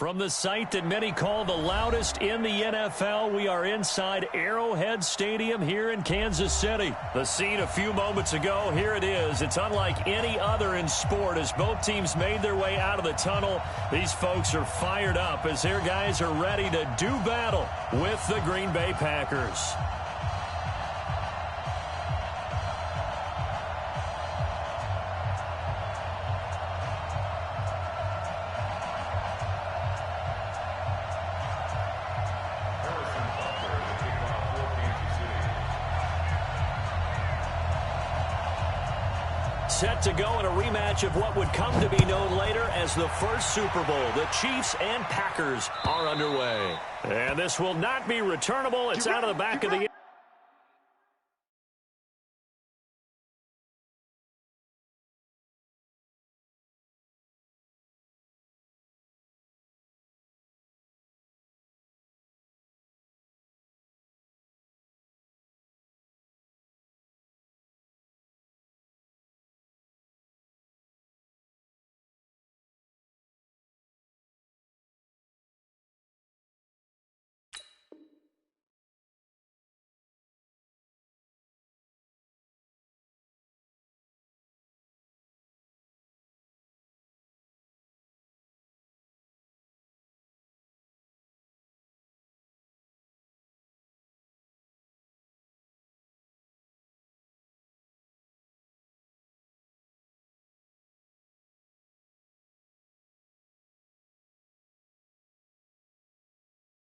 From the site that many call the loudest in the NFL, we are inside Arrowhead Stadium here in Kansas City. The scene a few moments ago, here it is. It's unlike any other in sport as both teams made their way out of the tunnel. These folks are fired up as their guys are ready to do battle with the Green Bay Packers. Set to go in a rematch of what would come to be known later as the first Super Bowl. The Chiefs and Packers are underway. And this will not be returnable. It's out of the back of the...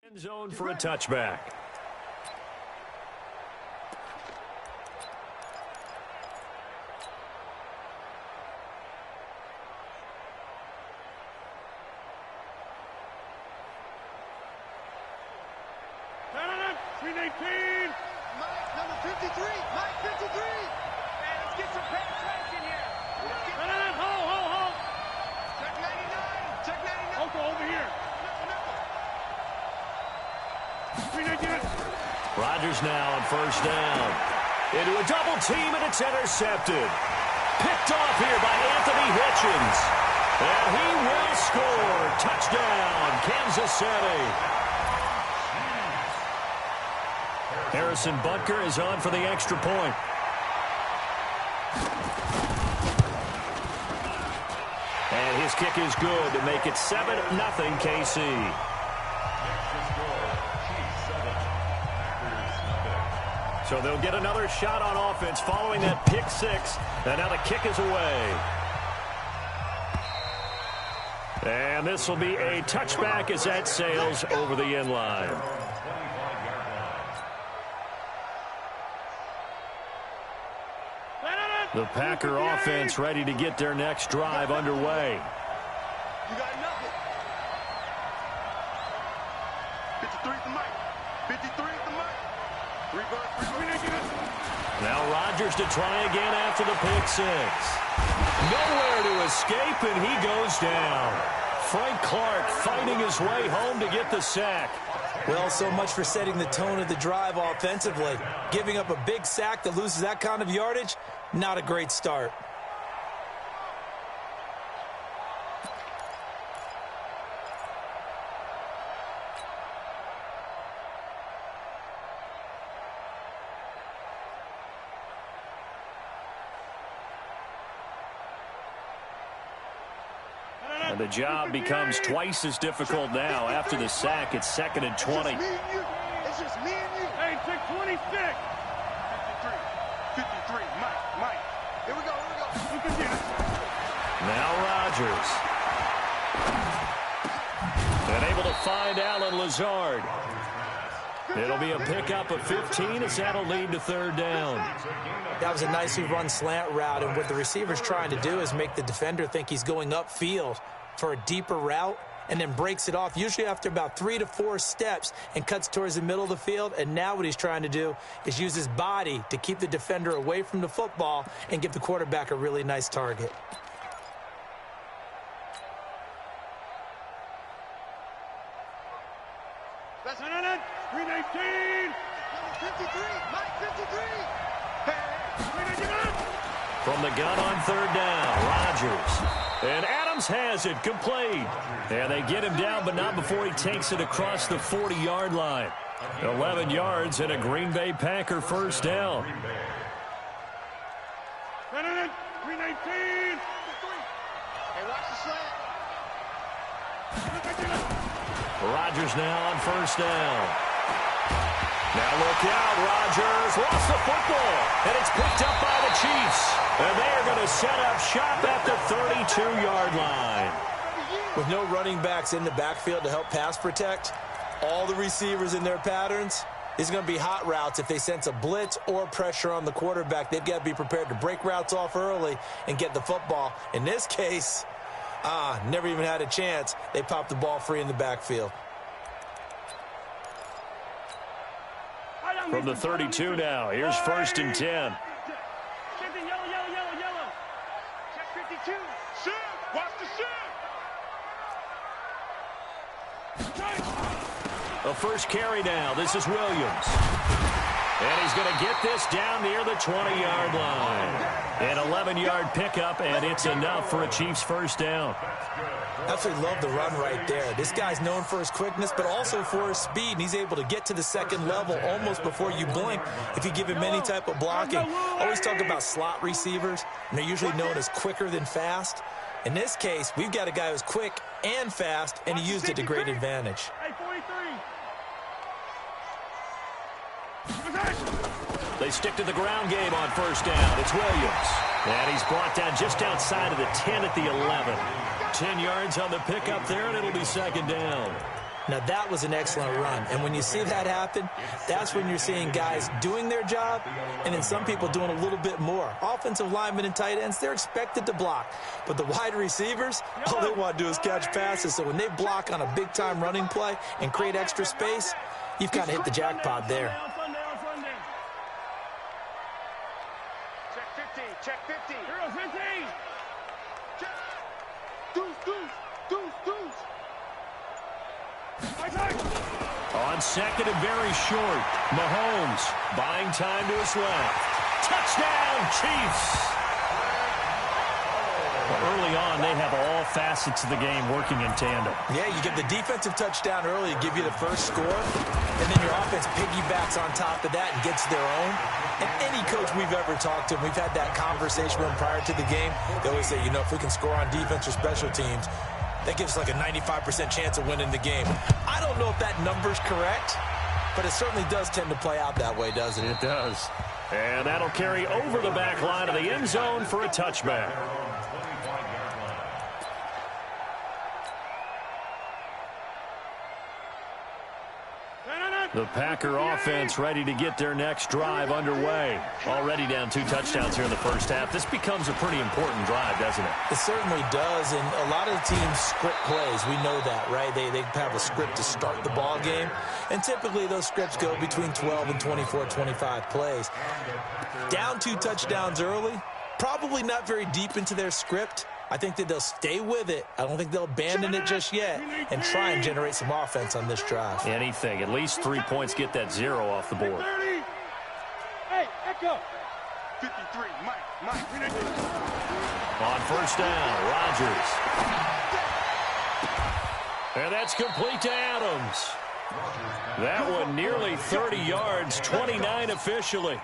End zone for a touchback. Mike, number 53. Mike, 53. Man, let's get some penetration here. Hold. Check 99. Check 99. Okay, over here. Rodgers now on first down. Into a double team, and it's intercepted. Picked off here by Anthony Hitchens. And he will score. Touchdown, Kansas City. Harrison Butker is on for the extra point. And his kick is good to make it 7-0 KC. So they'll get another shot on offense following that pick six. And now the kick is away. And this will be a touchback as that sails over the end line. The Packer offense ready to get their next drive underway. You got nothing. 53 for Mike. 53 for Mike. Now Rodgers to try again after the pick six. Nowhere to escape, and he goes down. Frank Clark fighting his way home to get the sack. Well, so much for setting the tone of the drive offensively. Giving up a big sack that loses that kind of yardage, not a great start. And the job becomes twice as difficult now. After the sack, it's 2nd and 20. It's just me and you. Hey, pick 26. 53. 53. Mike. Here we go. Look at this. Now Rodgers. And able to find Allen Lazard. It'll be a pickup of 15 as that'll lead to 3rd down. That was a nicely run slant route, and what the receiver's trying to do is make the defender think he's going upfield for a deeper route and then breaks it off, usually after about 3 to 4 steps, and cuts towards the middle of the field. And now what he's trying to do is use his body to keep the defender away from the football and give the quarterback a really nice target. That's 319. Number 53. Mike, 53. Hey. From the gun on third down, Rodgers. And Adams has it, complete. And they get him down, but not before he takes it across the 40-yard line. 11 yards and a Green Bay Packer first down. 319. Hey, watch the slant. Rodgers now on first down. Now look out, Rodgers lost the football, and it's picked up by the Chiefs. And they are going to set up shop at the 32-yard line. With no running backs in the backfield to help pass protect, all the receivers in their patterns, it's going to be hot routes. If they sense a blitz or pressure on the quarterback, they've got to be prepared to break routes off early and get the football. In this case, never even had a chance. They popped the ball free in the backfield. From the 32 now, here's first and 10. Yellow. Check 52. Shoot. Watch the shoot. The first carry now. This is Williams. And he's going to get this down near the 20-yard line. An 11-yard pickup, and it's enough for a Chiefs first down. Absolutely love the run right there. This guy's known for his quickness, but also for his speed, and he's able to get to the second level almost before you blink if you give him any type of blocking. Always talk about slot receivers, and they're usually known as quicker than fast. In this case, we've got a guy who's quick and fast, and he used it to great advantage. Hey, 43. They stick to the ground game on first down. It's Williams. And he's brought down just outside of the 10 at the 11. 10 yards on the pickup there, and it'll be second down. Now, that was an excellent run. And when you see that happen, that's when you're seeing guys doing their job and then some people doing a little bit more. Offensive linemen and tight ends, they're expected to block. But the wide receivers, all they want to do is catch passes. So when they block on a big-time running play and create extra space, you've kind of hit the jackpot there. Check 50. Hero 50. Check. Deuce. On second and very short, Mahomes buying time to his left. Touchdown, Chiefs! Early on, they have all facets of the game working in tandem. Yeah, you get the defensive touchdown early to give you the first score, and then your offense piggybacks on top of that and gets their own. And any coach we've ever talked to, we've had that conversation with them prior to the game, they always say, if we can score on defense or special teams, that gives like a 95% chance of winning the game. I don't know if that number's correct, but it certainly does tend to play out that way, doesn't it? It does. And that'll carry over the back line of the end zone for a touchback. The Packer offense ready to get their next drive underway. Already down 2 touchdowns here in the first half. This becomes a pretty important drive, doesn't it? It certainly does, and a lot of teams script plays. We know that, right? They have a script to start the ball game, and typically those scripts go between 12 and 24, 25 plays. Down 2 touchdowns early, probably not very deep into their script. I think that they'll stay with it. I don't think they'll abandon it just yet and try and generate some offense on this drive. Anything. At least 3 points, get that 0 off the board. 30. Hey, Echo. 53. Mike. On first down, Rodgers. And that's complete to Adams. That one nearly 30 yards, 29 officially.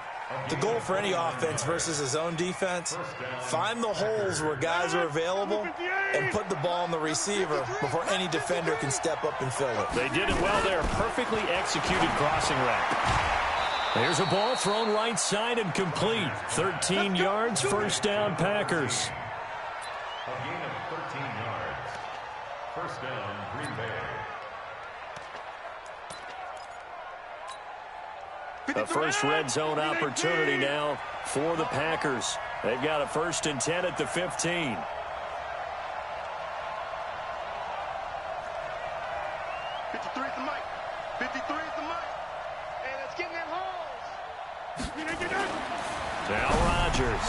The goal for any offense versus his own defense, find the holes where guys are available and put the ball on the receiver before any defender can step up and fill it. They did it well there. Perfectly executed crossing route. There's a ball thrown right side and complete. 13 yards, first down, Packers. A gain of 13 yards. First down, Green Bay. A first red zone opportunity now for the Packers. They've got a 1st and 10 at the 15. Now Rodgers.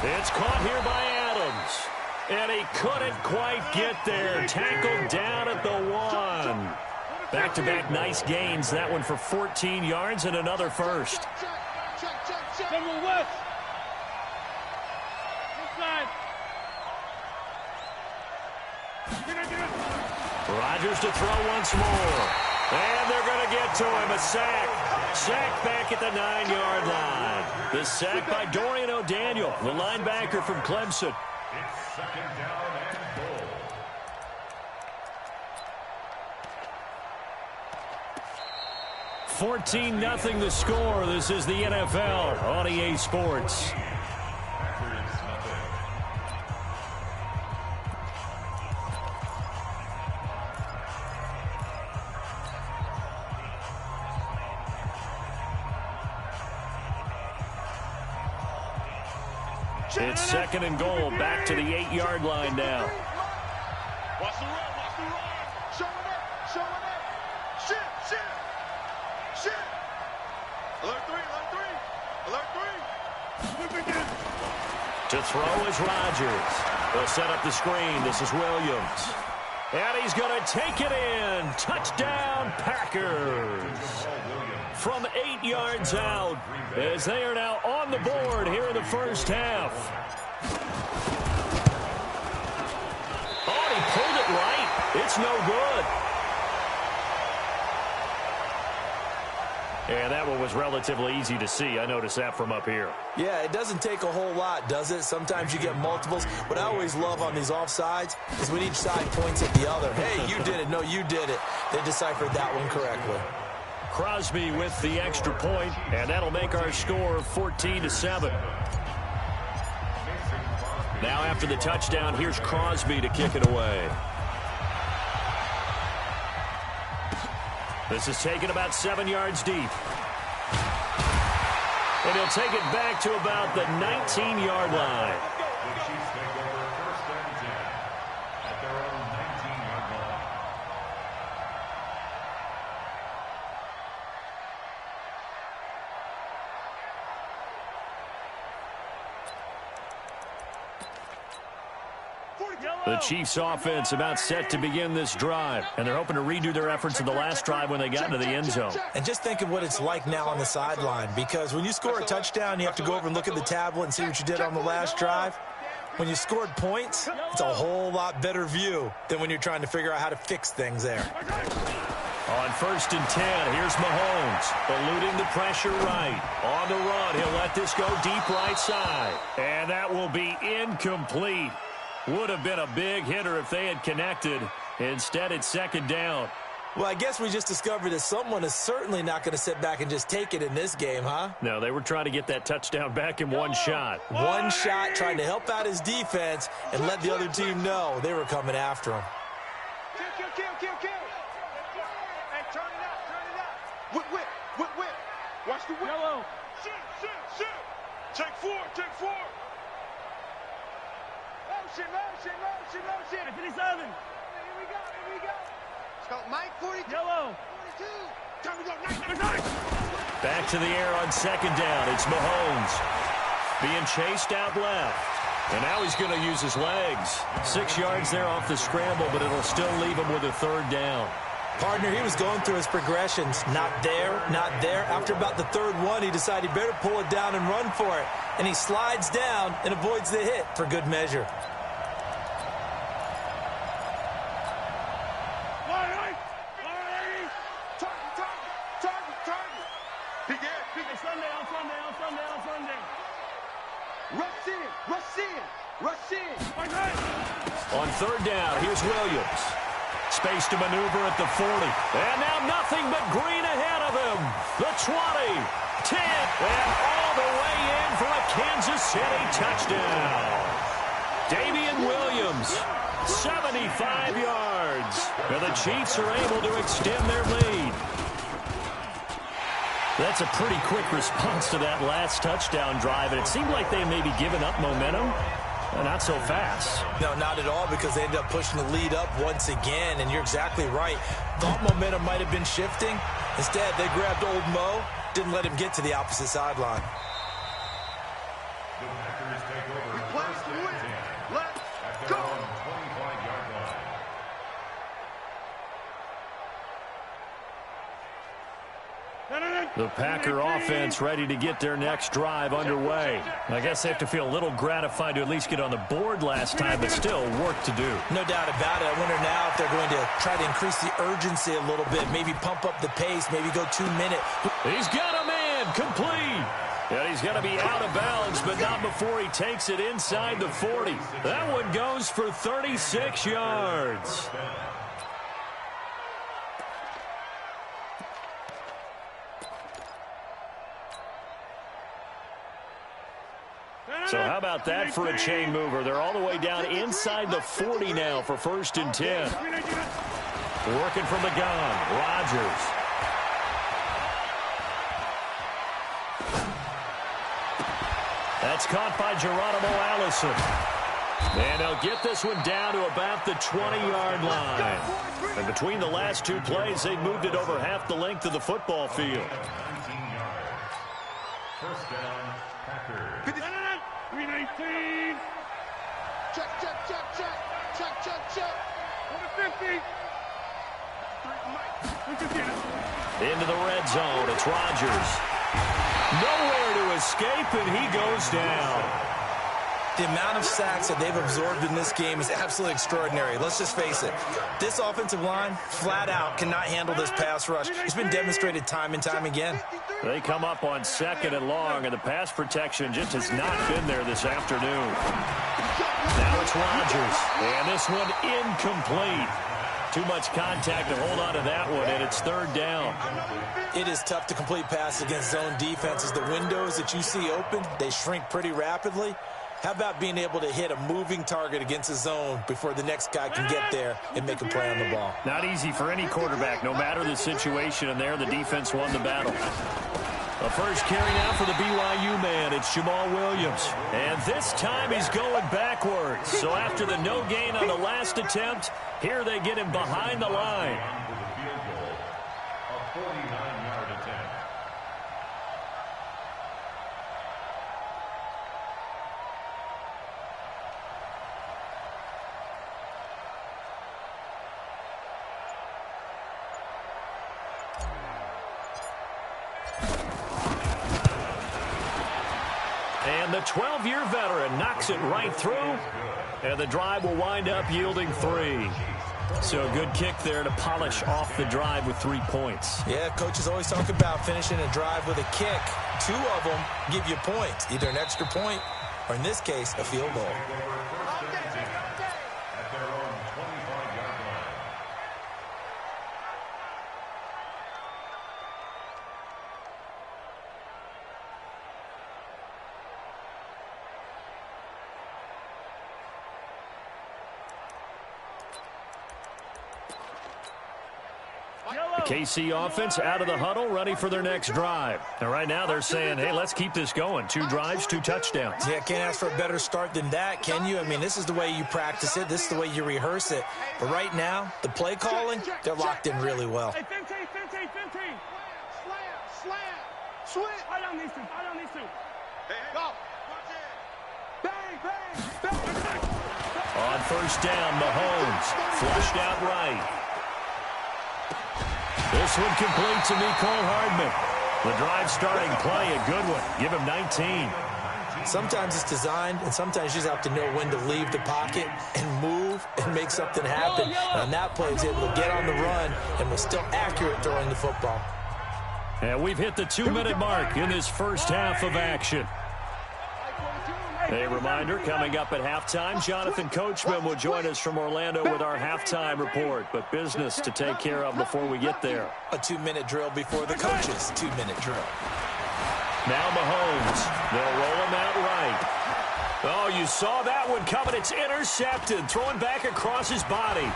It's caught here by Adams. And he couldn't quite get there. Tackled down at the 1. Back-to-back nice gains. That one for 14 yards and another first. Rodgers to throw once more. And they're going to get to him. A sack. Sack back at the 9-yard line. The sack by Dorian O'Daniel, the linebacker from Clemson. It's second down and goal. 14-0 the score. This is the NFL on EA Sports. Packers nothing. It's second and goal. Back to the 8-yard line now. Watch the run, watch the run. Show it up, show it up. Shit, shit, shit. Alert 3, alert 3, alert 3. To throw is Rodgers. They'll set up the screen. This is Williams. And he's going to take it in. Touchdown, Packers. From 8 yards out, as they are now on the board here in the first half. Oh, he pulled it right. It's no good. And that one was relatively easy to see. I noticed that from up here. Yeah, it doesn't take a whole lot, does it? Sometimes you get multiples. What I always love on these offsides is when each side points at the other. Hey, you did it. No, you did it. They deciphered that one correctly. Crosby with the extra point, and that'll make our score 14-7. Now after the touchdown, here's Crosby to kick it away. This is taken about 7 yards deep. And he'll take it back to about the 19-yard line. The Chiefs take over first and 10 at their own 19-yard line. The Chiefs offense about set to begin this drive, and they're hoping to redo their efforts in the last drive when they got into the end zone. And just think of what it's like now on the sideline, because when you score a touchdown, you have to go over and look at the tablet and see what you did on the last drive. When you scored points, it's a whole lot better view than when you're trying to figure out how to fix things there. On first and 10, here's Mahomes, eluding the pressure right. On the run, he'll let this go deep right side. And that will be incomplete. Would have been a big hitter if they had connected. Instead, it's second down. Well, I guess we just discovered that someone is certainly not going to sit back and just take it in this game, huh? No, they were trying to get that touchdown back in one shot. One shot, trying to help out his defense and let the other team know they were coming after him. Kill, kill, kill, kill, kill. Hey, turn it up, turn it up. Whip, whip, whip, whip. Watch the whip. Yellow. Shoot, shoot, shoot. Take 4, take 4. Motion, motion, motion, motion. 57. Here we go, here we go. Let's go, Mike, 42. Yellow. 42. Time to go, nice. Back to the air on second down. It's Mahomes being chased out left. And now he's going to use his legs. 6 yards there off the scramble, but it'll still leave him with a third down. Partner, he was going through his progressions. Not there, not there. After about the third one, he decided he better pull it down and run for it. And he slides down and avoids the hit for good measure. On third down, here's Williams. Space to maneuver at the 40. And now nothing but green ahead of him. The 20, 10, and all the way in for a Kansas City touchdown. Damian Williams, 75 yards. And the Chiefs are able to extend their lead. That's a pretty quick response to that last touchdown drive, and it seemed like they may be giving up momentum. Not so fast. No, not at all, because they ended up pushing the lead up once again, and you're exactly right. Thought momentum might have been shifting. Instead, they grabbed old Mo, didn't let him get to the opposite sideline. The Packers take over first and 10 Let's at their go. own 25-yard line. No, no, no. The Packer offense ready to get their next drive underway. I guess they have to feel a little gratified to at least get on the board last time, but still work to do. No doubt about it. I wonder now if they're going to try to increase the urgency a little bit, maybe pump up the pace, maybe go 2 minutes. He's got a man complete. And he's going to be out of bounds, but not before he takes it inside the 40. That one goes for 36 yards. So how about that for a chain mover? They're all the way down inside the 40 now for 1st and 10. Working from the gun, Rodgers. That's caught by Geronimo Allison. And they'll get this one down to about the 20-yard line. And between the last 2 plays, they moved it over half the length of the football field. 1st down, Packers. 319. Check, check, check, check. Check, check, check. 150. Into the red zone. It's Rodgers. Nowhere to escape, and he goes down. The amount of sacks that they've absorbed in this game is absolutely extraordinary. Let's just face it. This offensive line, flat out, cannot handle this pass rush. It's been demonstrated time and time again. They come up on 2nd and long, and the pass protection just has not been there this afternoon. Now it's Rodgers, and this one incomplete. Too much contact to hold on to that one, and it's 3rd down. It is tough to complete passes against zone defenses. The windows that you see open, they shrink pretty rapidly. How about being able to hit a moving target against a zone before the next guy can get there and make a play on the ball? Not easy for any quarterback, no matter the situation, and there the defense won the battle. The first carry now for the BYU man. It's Jamal Williams. And this time he's going backwards. So after the no gain on the last attempt, here they get him behind the line. With a field goal, a 49-yard attempt. And the 12-year veteran knocks it right through. And the drive will wind up yielding 3. So a good kick there to polish off the drive with 3 points. Yeah, coaches always talk about finishing a drive with a kick. 2 of them give you points, either an extra point or, in this case, a field goal. At their own 25-yard line. The KC offense out of the huddle, ready for their next drive. And right now they're saying, hey, let's keep this going. 2 drives, 2 touchdowns. Yeah, can't ask for a better start than that, can you? I mean, this is the way you practice it. This is the way you rehearse it. But right now, the play calling, they're locked in really well. Hey, 15. Slam. Switch. Fight on these 2. Hey, go. Bang. On 1st down, Mahomes flushed out right. This one complete to Mecole Hardman. The drive starting play, a good one. Give him 19. Sometimes it's designed, and sometimes you just have to know when to leave the pocket and move and make something happen. And on that play, he was able to get on the run and was still accurate throwing the football. And we've hit the 2-minute mark in this first half of action. A reminder, coming up at halftime, Jonathan Coachman will join us from Orlando with our halftime report. But business to take care of before we get there. A 2-minute drill before the coach's 2-minute drill. Now Mahomes. They'll roll him out right. Oh, you saw that one coming. It's intercepted. Throwing back across his body.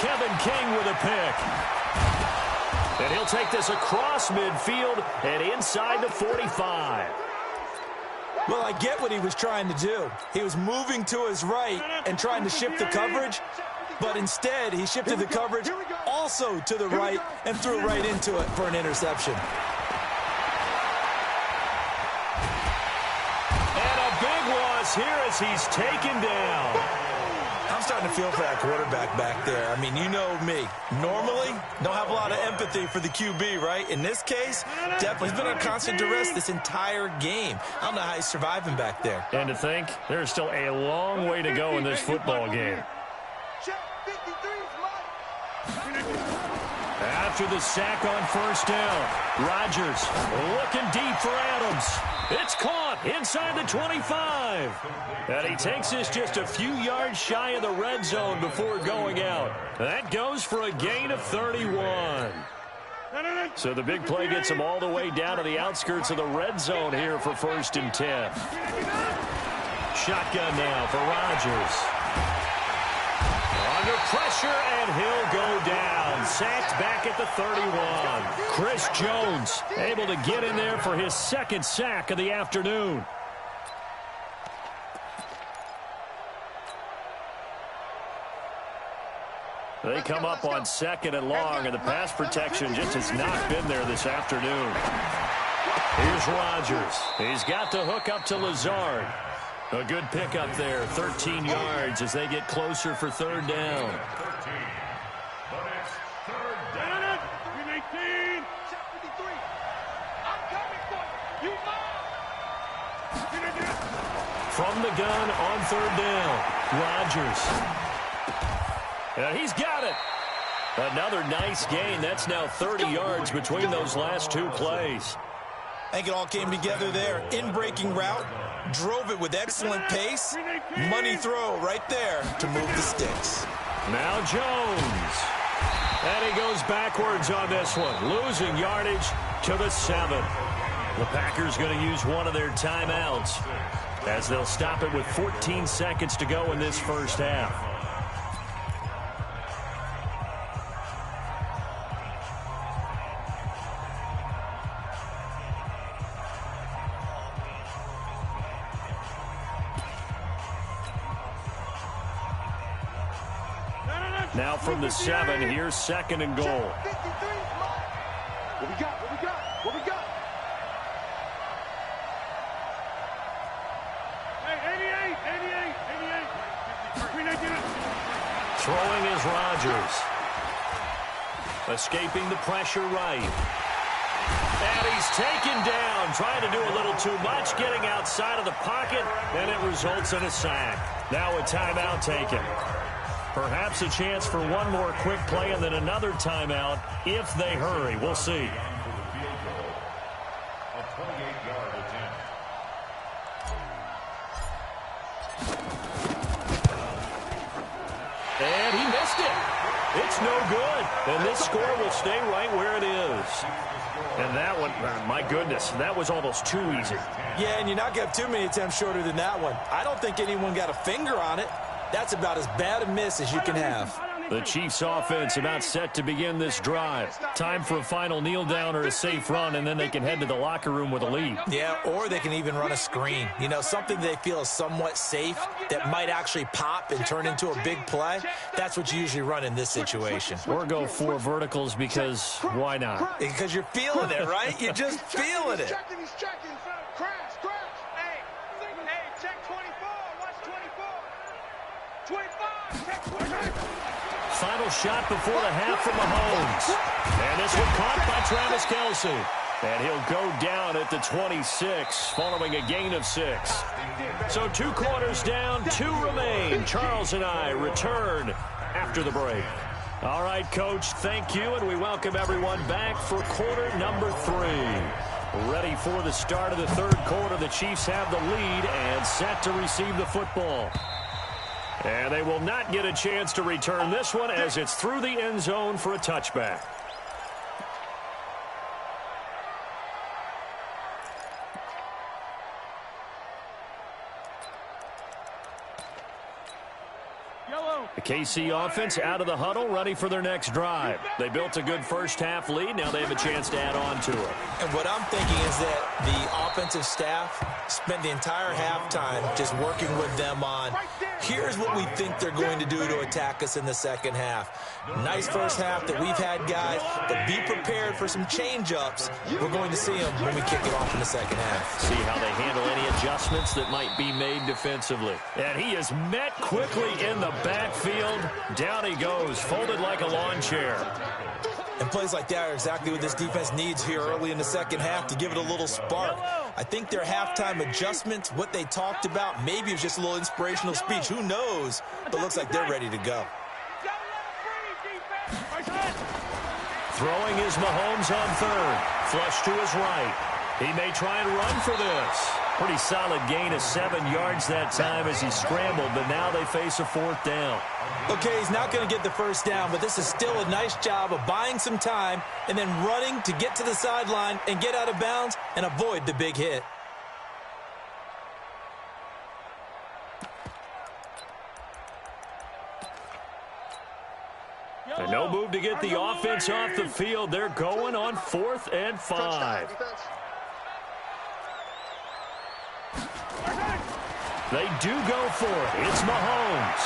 Kevin King with a pick. And he'll take this across midfield and inside the 45. Well, I get what he was trying to do. He was moving to his right and trying to shift the coverage, but instead he shifted the coverage also to the right and threw right into it for an interception. And a big loss here as he's taken down. How I'm starting to feel for that quarterback back there. I mean, you know me. Normally, don't have a lot of empathy for the QB, right? In this case, definitely. He's been under constant duress this entire game. I don't know how he's surviving back there. And to think, there's still a long way to go in this football game. After the sack on first down, Rodgers looking deep for Adams. It's caught inside the 25. And he takes this just a few yards shy of the red zone before going out. That goes for a gain of 31. So the big play gets him all the way down to the outskirts of the red zone here for 1st and 10. Shotgun now for Rodgers. Under pressure, and he'll go down. Sacked back at the 31. Chris Jones able to get in there for his 2nd sack of the afternoon. They come up on 2nd and long, and the pass protection just has not been there this afternoon. Here's Rodgers. He's got the hook up to Lazard. A good pickup there, 13 yards as they get closer for 3rd down. From the gun on 3rd down, Rodgers. And he's got it. Another nice gain. That's now 30 yards between those last 2 plays. I think it all came together there. In-breaking route, drove it with excellent pace. Money throw right there to move the sticks. Now Jones. And he goes backwards on this one, losing yardage to the 7. The Packers going to use one of their timeouts as they'll stop it with 14 seconds to go in this first half. Now from the 7, here's 2nd and goal. What we got? What we got? What we got? Hey, 88. Throwing is Rodgers. Escaping the pressure right. And he's taken down, trying to do a little too much, getting outside of the pocket, and it results in a sack. Now a timeout taken. Perhaps a chance for one more quick play and then another timeout if they hurry. We'll see. And he missed it. It's no good. And this score will stay right where it is. And that one, my goodness, that was almost too easy. Yeah, and you're not going to have too many attempts shorter than that one. I don't think anyone got a finger on it. That's about as bad a miss as you can have. The Chiefs offense about set to begin this drive. Time for a final kneel down or a safe run, and then they can head to the locker room with a lead. Yeah, or they can even run a screen. You know, something they feel is somewhat safe that might actually pop and turn into a big play. That's what you usually run in this situation. Or go 4 verticals because why not? Because you're feeling it, right? You're just feeling it. He's checking. Crash. Hey, check 24. Watch 24. 25. Check 25. Final shot before the half from Mahomes. And this one caught by Travis Kelce. And he'll go down at the 26 following a gain of 6. So 2 quarters down, 2 remain. Charles and I return after the break. All right, Coach, thank you, and we welcome everyone back for quarter number 3. Ready for the start of the 3rd quarter. The Chiefs have the lead and set to receive the football. And they will not get a chance to return this one as it's through the end zone for a touchback. The KC offense out of the huddle, ready for their next drive. They built a good first-half lead. Now they have a chance to add on to it. And what I'm thinking is that the offensive staff spent the entire halftime just working with them on Here's what we think they're going to do to attack us in the second half. Nice first half that we've had, guys, but be prepared for some change-ups. We're going to see them when we kick it off in the second half. See how they handle any adjustments that might be made defensively. And he is met quickly in the backfield. Down he goes, folded like a lawn chair. And plays like that are exactly what this defense needs here early in the second half to give it a little spark. I think their halftime adjustments, what they talked about, maybe it was just a little inspirational speech. Who knows? But looks like they're ready to go. Throwing is Mahomes on third. Flush to his right. He may try and run for this. Pretty solid gain of 7 yards that time as he scrambled, but now they face a fourth down. Okay, he's not going to get the first down, but this is still a nice job of buying some time and then running to get to the sideline and get out of bounds and avoid the big hit. And no move to get the offense off the field. They're going on 4th and 5. They do go for it. It's Mahomes.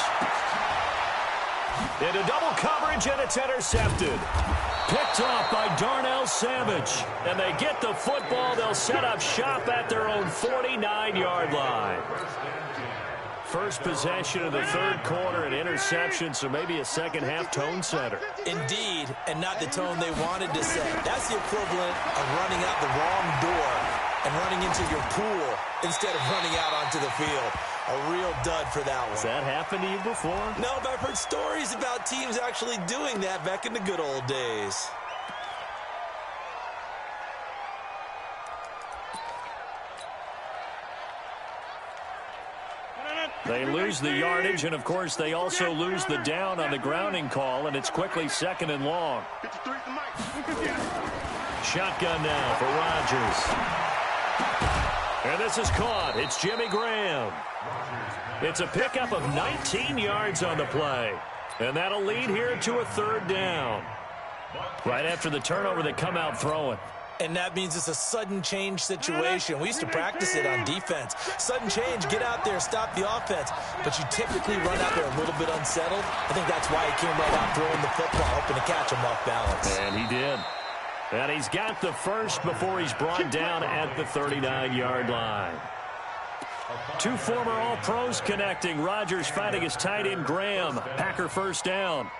Into double coverage, and it's intercepted. Picked off by Darnell Savage. And they get the football. They'll set up shop at their own 49-yard line. First possession of the third quarter, an interception, so maybe a second-half tone setter. Indeed, and not the tone they wanted to set. That's the equivalent of running out the wrong door and running into your pool instead of running out onto the field. A real dud for that one. Has that happened to you before? No, but I've heard stories about teams actually doing that back in the good old days. They lose the yardage, and, of course, they also lose the down on the grounding call, and it's quickly 2nd and long. Shotgun now for Rodgers. And this is caught. It's Jimmy Graham. It's a pickup of 19 yards on the play. And that'll lead here to a 3rd down. Right after the turnover, they come out throwing. And that means it's a sudden change situation. We used to practice it on defense. Sudden change, get out there, stop the offense. But you typically run out there a little bit unsettled. I think that's why he came right out throwing the football, hoping to catch him off balance. And he did. And he's got the first before he's brought down at the 39-yard line. Two former All-Pros connecting. Rodgers fighting his tight end Graham. Packer first down.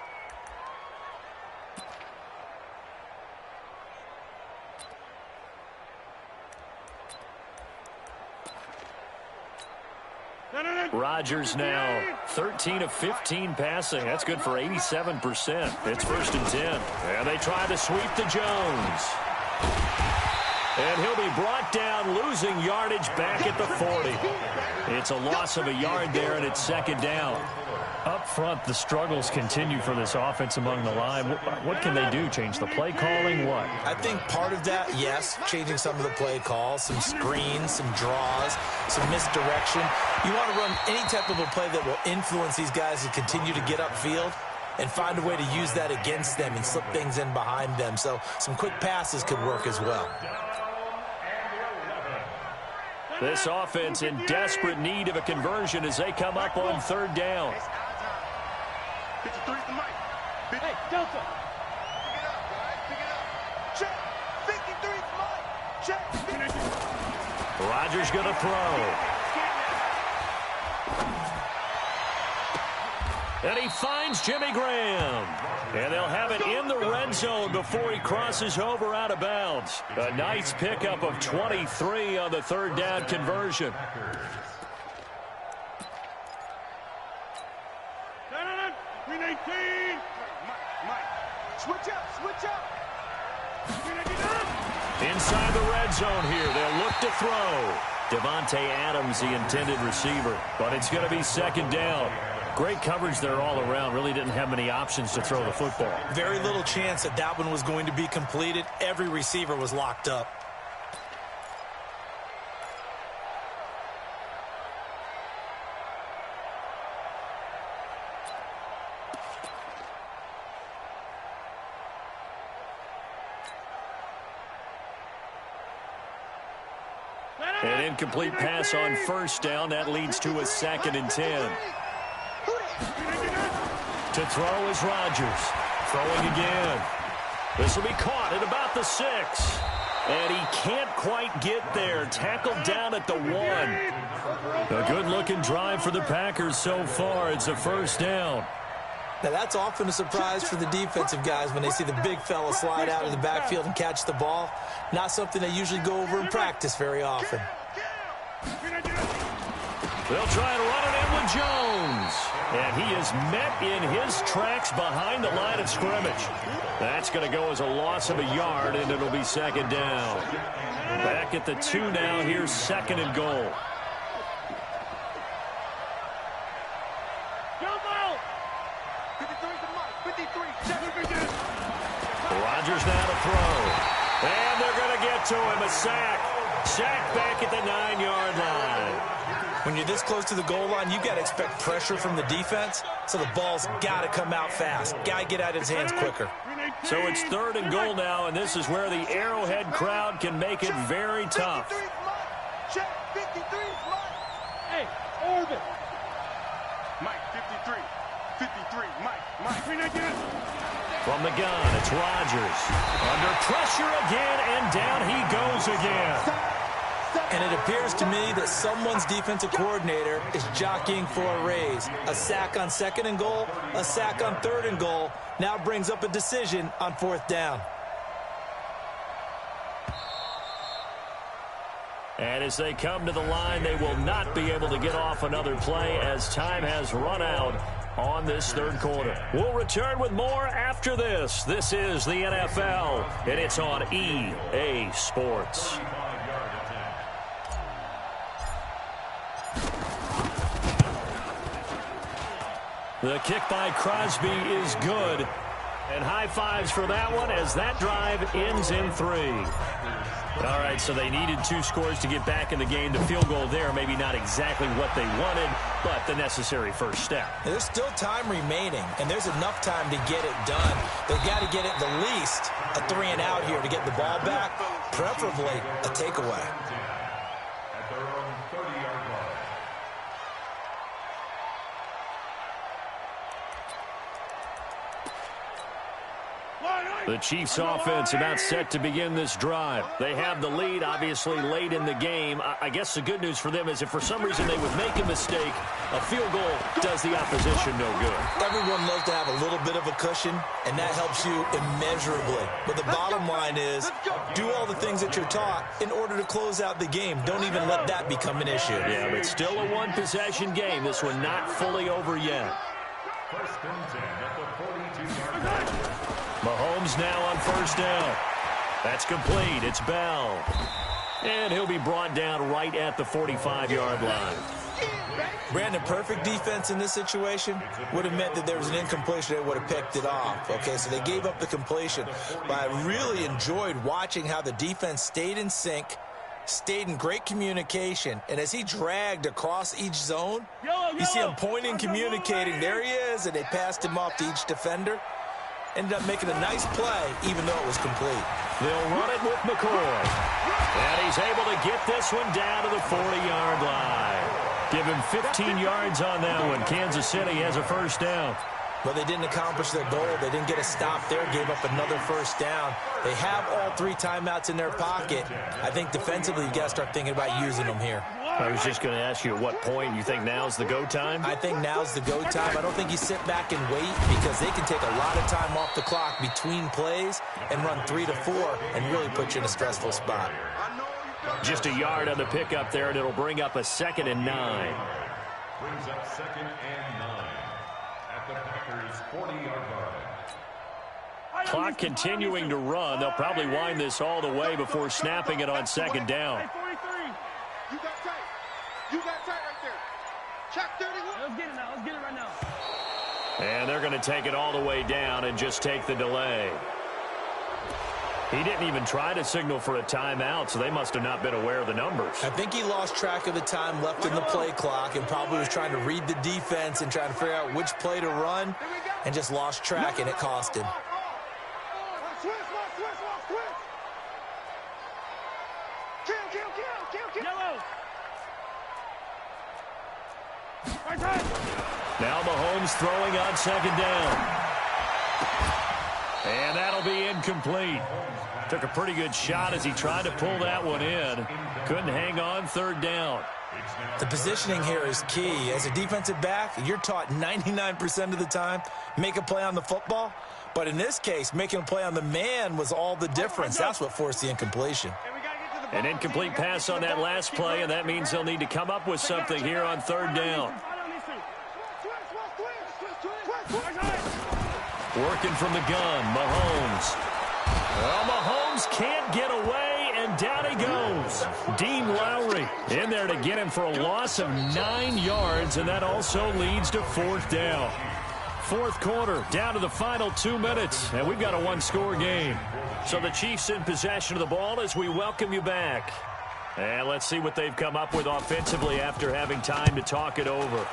Rodgers now 13 of 15 passing. That's good for 87%. It's 1st and 10. And they try to sweep to Jones. And he'll be brought down, losing yardage back at the 40. It's a loss of a yard there, and it's 2nd down. Up front, the struggles continue for this offense among the line. What can they do? Change the play calling? What? I think part of that, yes, changing some of the play calls, some screens, some draws, some misdirection. You want to run any type of a play that will influence these guys to continue to get upfield and find a way to use that against them and slip things in behind them. So some quick passes could work as well. This offense in desperate need of a conversion as they come up on 3rd down. 53 to Mike. Hey, Delta. Pick it up, guys. Pick it up. Check. 53 to Mike. Check. Rodgers going to throw. And he finds Jimmy Graham. And they'll have it in the red zone before he crosses over out of bounds. A nice pickup of 23 on the 3rd down conversion. Switch up, switch up. Inside the red zone here, they'll look to throw. Devontae Adams, the intended receiver, but it's going to be 2nd down. Great coverage there all around. Really didn't have many options to throw the football. Very little chance that that one was going to be completed. Every receiver was locked up. An incomplete pass on 1st down. That leads to a 2nd and 10. To throw is Rodgers. Throwing again. This will be caught at about the 6. And he can't quite get there. Tackled down at the 1. A good-looking drive for the Packers so far. It's a first down. Now, that's often a surprise for the defensive guys when they see the big fella slide out of the backfield and catch the ball. Not something they usually go over in practice very often. They'll try and run it in with Jones. And he is met in his tracks behind the line of scrimmage. That's going to go as a loss of a yard, and it'll be second down. Back at the 2 now. Here's second and goal. Rodgers now to throw. And they're going to get to him. A sack. Sack back at the 9-yard line. When you're this close to the goal line, you got to expect pressure from the defense, so the ball's got to come out fast. Got to get out of his hands quicker. So it's third and goal now, and this is where the Arrowhead crowd can make it very tough. Check 53 Mike. Hey, Orbit. Mike 53. 53 Mike. From the gun, it's Rodgers. Under pressure again, and down he goes again. And it appears to me that someone's defensive coordinator is jockeying for a raise. A sack on second and goal, a sack on third and goal, now brings up a decision on fourth down. And as they come to the line, they will not be able to get off another play as time has run out on this third quarter. We'll return with more after this. This is the NFL, and it's on EA Sports. The kick by Crosby is good. And high fives for that one as that drive ends in 3. All right, so they needed 2 scores to get back in the game. The field goal there, maybe not exactly what they wanted, but the necessary first step. There's still time remaining, and there's enough time to get it done. They've got to get it the least a 3 and out here to get the ball back, preferably a takeaway. At their own 30-yard line. The Chiefs offense about set to begin this drive. They have the lead, obviously, late in the game. I guess the good news for them is if for some reason they would make a mistake, a field goal does the opposition no good. Everyone loves to have a little bit of a cushion, and that helps you immeasurably. But the bottom line is, do all the things that you're taught in order to close out the game. Don't even let that become an issue. Yeah, but still a one-possession game. This one not fully over yet. First and 10 at the 42-yard line. Mahomes now on first down. That's complete. It's Bell. And he'll be brought down right at the 45-yard line. Brandon, perfect defense in this situation would have meant that there was an incompletion. They would have picked it off. Okay, so they gave up the completion. But I really enjoyed watching how the defense stayed in sync, stayed in great communication, and as he dragged across each zone, you see him pointing, communicating. There he is, and they passed him off to each defender. Ended up making a nice play, even though it was complete. They'll run it with McCoy. And he's able to get this one down to the 40-yard line. Give him 15 yards on that one. Kansas City has a first down. But they didn't accomplish their goal. They didn't get a stop there, gave up another first down. They have all 3 timeouts in their pocket. I think defensively, you got to start thinking about using them here. I was just going to ask you at what point you think now's the go time? I think now's the go time. I don't think you sit back and wait because they can take a lot of time off the clock between plays and run 3 to 4 and really put you in a stressful spot. Just a yard on the pickup there, and it'll bring up a 2nd and 9. Brings up 2nd and 9 at the Packers' 40-yard line. Clock continuing to run. They'll probably wind this all the way before snapping it on 2nd down. You got tight. You got tight right there. Check 31. Let's get it now. Let's get it right now. And they're going to take it all the way down and just take the delay. He didn't even try to signal for a timeout, so they must have not been aware of the numbers. I think he lost track of the time left in the play clock and probably was trying to read the defense and trying to figure out which play to run and just lost track, and it cost him. Yellow. Right side. Now Mahomes throwing on second down. And that'll be incomplete. Took a pretty good shot as he tried to pull that one in. Couldn't hang on third down. The positioning here is key. As a defensive back, you're taught 99% of the time, make a play on the football. But in this case, making a play on the man was all the difference. That's what forced the incompletion. An incomplete pass on that last play, and that means they'll need to come up with something here on third down. Working from the gun, Mahomes. Well, Mahomes can't get away, and down he goes. Dean Lowry in there to get him for a loss of 9 yards, and that also leads to fourth down. Fourth quarter, down to the final 2 minutes, and we've got a one-score game. So the Chiefs in possession of the ball as we welcome you back. And let's see what they've come up with offensively after having time to talk it over.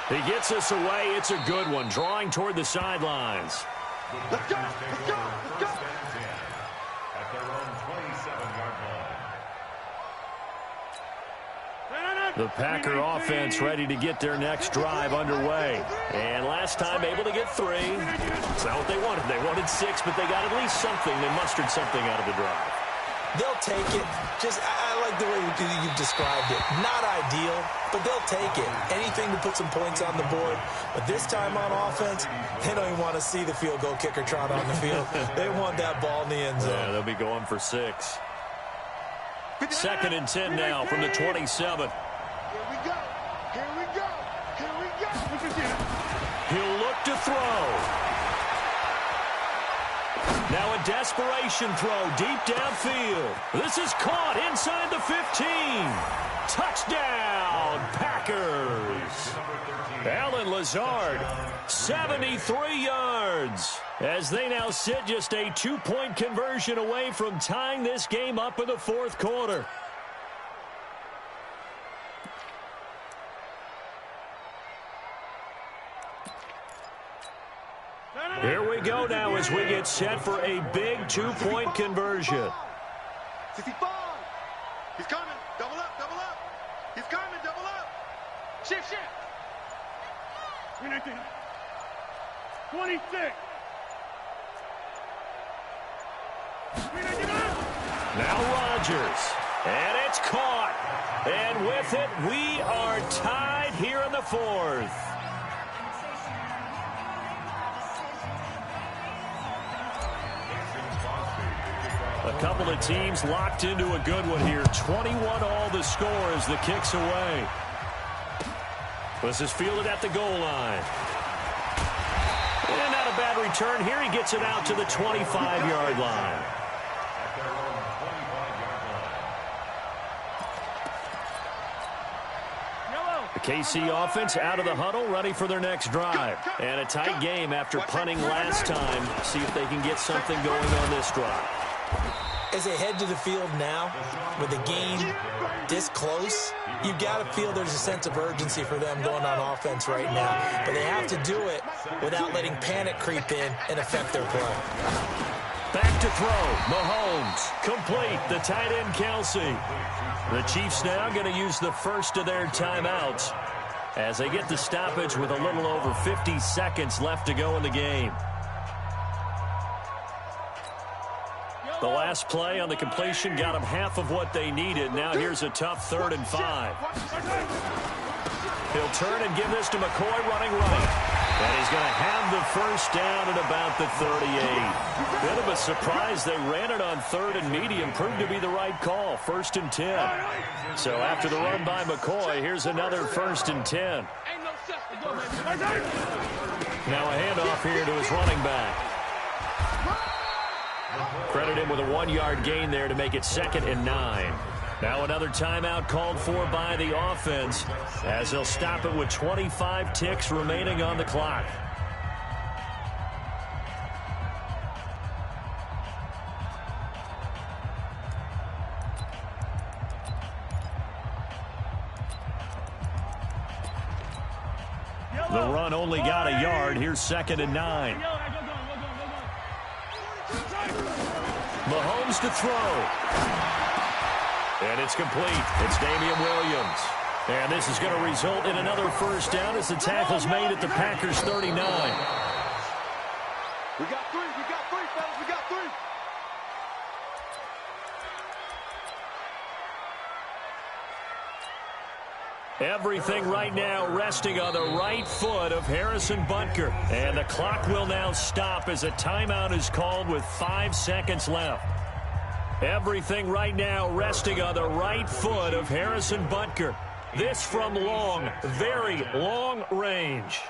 He gets us away. It's a good one, drawing toward the sidelines. Let's go! Let's go! Let's go! At their own 27-yard line. The Packer offense ready to get their next drive underway. And last time able to get 3. It's not what they wanted. They wanted 6, but they got at least something. They mustered something out of the drive. They'll take it. I like the way you've described it. Not ideal, but they'll take it. Anything to put some points on the board. But this time on offense, they don't even want to see the field goal kicker trot on the field. They want that ball in the end zone. Yeah, they'll be going for 6. Second and 10 now from the 27. Here we go. Here we go. Here we go. He'll look to throw. Now a desperation throw deep downfield. This is caught inside the 15. Touchdown, Packers. Allen Lazard, 73 yards. As they now sit just a 2-point conversion away from tying this game up in the fourth quarter. Here we go now as we get set for a big 2-point conversion. 65. He's coming. Double up, double up. He's coming, double up. Shift, shift. 26. Now Rodgers. And it's caught. And with it, we are tied here in the fourth. A couple of teams locked into a good one here. 21 all the score as the kick's away. This is fielded at the goal line. And not a bad return here. He gets it out to the 25-yard line. The KC offense out of the huddle, ready for their next drive. And a tight game after punting last time. See if they can get something going on this drive. As they head to the field now, with the game this close, you've got to feel there's a sense of urgency for them going on offense right now. But they have to do it without letting panic creep in and affect their play. Back to throw. Mahomes. Complete. The tight end, Kelsey. The Chiefs now going to use the first of their timeouts as they get the stoppage with a little over 50 seconds left to go in the game. The last play on the completion got them half of what they needed. Now here's a tough 3rd and 5. He'll turn and give this to McCoy running right. And he's going to have the first down at about the 38. Bit of a surprise. They ran it on 3rd and medium. Proved to be the right call. 1st and 10. So after the run by McCoy, here's another 1st and 10. Now a handoff here to his running back. Credit him with a 1-yard gain there to make it 2nd and 9. Now another timeout called for by the offense as they'll stop it with 25 ticks remaining on the clock. The run only got a yard. Here's 2nd and 9. Mahomes to throw. And it's complete. It's Damian Williams. And this is going to result in another first down as the tackle's made at the Packers 39. We got three, fellas, we got three. Everything right now resting on the right foot of Harrison Butker. And the clock will now stop as a timeout is called with 5 seconds left. Everything right now resting on the right foot of Harrison Butker. This from long, very long range.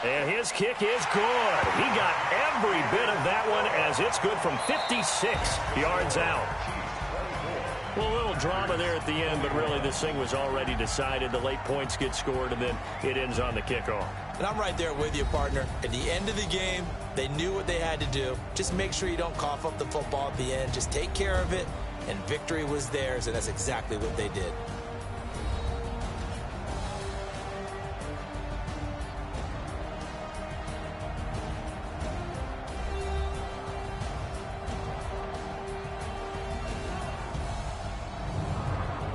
And his kick is good. He got every bit of that one as it's good from 56 yards out. Well, a little drama there at the end, but really this thing was already decided. The late points get scored, and then it ends on the kickoff. And I'm right there with you, partner. At the end of the game, they knew what they had to do. Just make sure you don't cough up the football at the end. Just take care of it, and victory was theirs, and that's exactly what they did.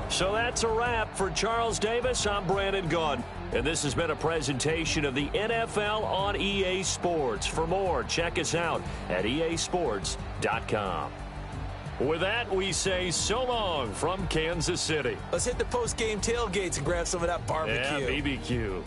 So that's a wrap. For Charles Davis, I'm Brandon Gaudin. And this has been a presentation of the NFL on EA Sports. For more, check us out at easports.com. With that, we say so long from Kansas City. Let's hit the post-game tailgates and grab some of that barbecue. Yeah, BBQ.